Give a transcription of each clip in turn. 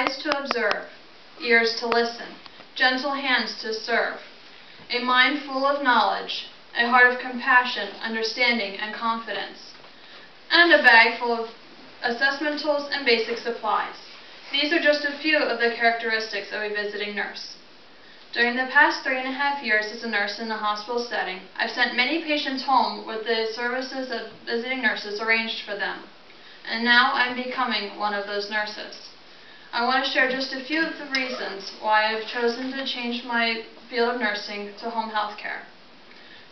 eyes to observe, ears to listen, gentle hands to serve, a mind full of knowledge, a heart of compassion, understanding, and confidence, and a bag full of assessment tools and basic supplies. These are just a few of the characteristics of a visiting nurse. During the past 3.5 years as a nurse in a hospital setting, I've sent many patients home with the services of visiting nurses arranged for them, and now I'm becoming one of those nurses. I want to share just a few of the reasons why I've chosen to change my field of nursing to home health care.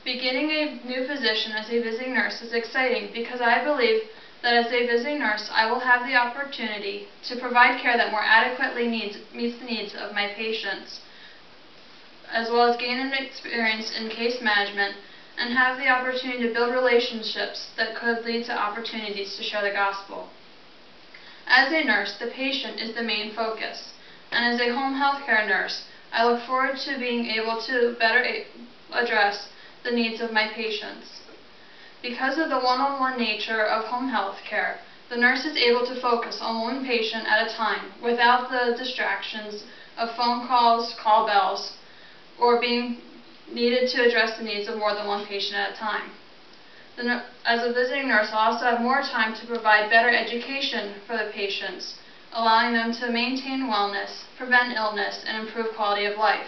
Beginning a new position as a visiting nurse is exciting because I believe that as a visiting nurse I will have the opportunity to provide care that more adequately meets the needs of my patients, as well as gain an experience in case management and have the opportunity to build relationships that could lead to opportunities to share the gospel. As a nurse, the patient is the main focus, and as a home health care nurse, I look forward to being able to better address the needs of my patients. Because of the one-on-one nature of home health care, the nurse is able to focus on one patient at a time without the distractions of phone calls, call bells, or being needed to address the needs of more than one patient at a time. As a visiting nurse, I'll also have more time to provide better education for the patients, allowing them to maintain wellness, prevent illness, and improve quality of life.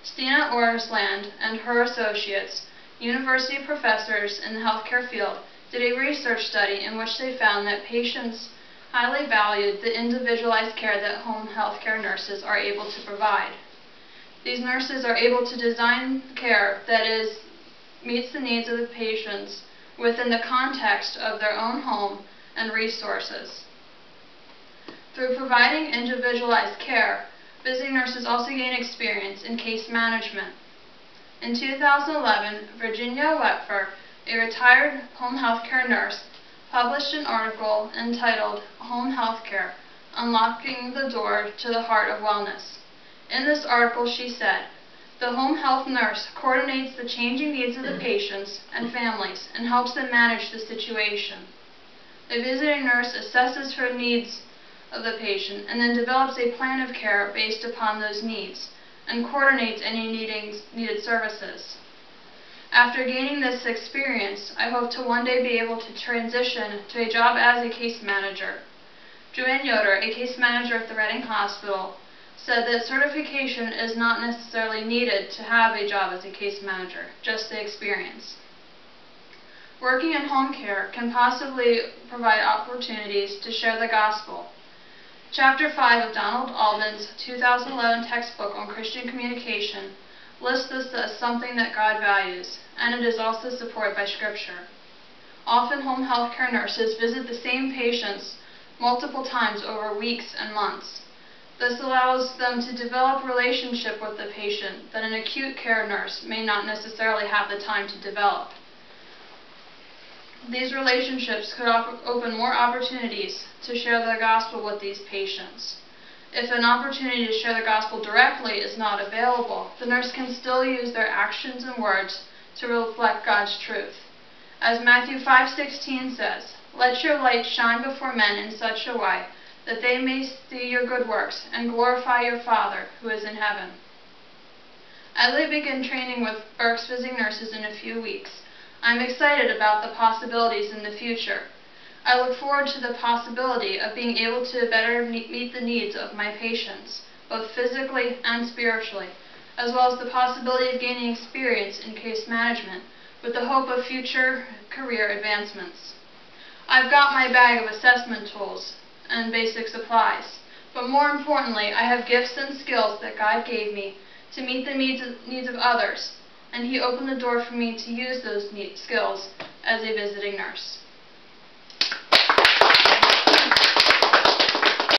Stina Orsland and her associates, university professors in the healthcare field, did a research study in which they found that patients highly valued the individualized care that home healthcare nurses are able to provide. These nurses are able to design care that meets the needs of the patients within the context of their own home and resources. Through providing individualized care, visiting nurses also gain experience in case management. In 2011, Virginia Wetfer, a retired home health care nurse, published an article entitled Home Health Care: Unlocking the Door to the Heart of Wellness. In this article, she said, "The home health nurse coordinates the changing needs of the patients and families and helps them manage the situation. The visiting nurse assesses her needs of the patient and then develops a plan of care based upon those needs and coordinates any needed services." After gaining this experience, I hope to one day be able to transition to a job as a case manager. Joanne Yoder, a case manager at the Reading Hospital, said that certification is not necessarily needed to have a job as a case manager, just the experience. Working in home care can possibly provide opportunities to share the gospel. Chapter 5 of Donald Alden's 2011 textbook on Christian communication lists this as something that God values, and it is also supported by Scripture. Often home health care nurses visit the same patients multiple times over weeks and months. This allows them to develop a relationship with the patient that an acute care nurse may not necessarily have the time to develop. These relationships could open more opportunities to share the gospel with these patients. If an opportunity to share the gospel directly is not available, the nurse can still use their actions and words to reflect God's truth. As Matthew 5:16 says, "Let your light shine before men in such a way that they may see your good works and glorify your Father who is in heaven." As I begin training with Berks Visiting Nurses in a few weeks, I'm excited about the possibilities in the future. I look forward to the possibility of being able to better meet the needs of my patients, both physically and spiritually, as well as the possibility of gaining experience in case management with the hope of future career advancements. I've got my bag of assessment tools and basic supplies, but more importantly, I have gifts and skills that God gave me to meet the needs of others, and He opened the door for me to use those skills as a visiting nurse.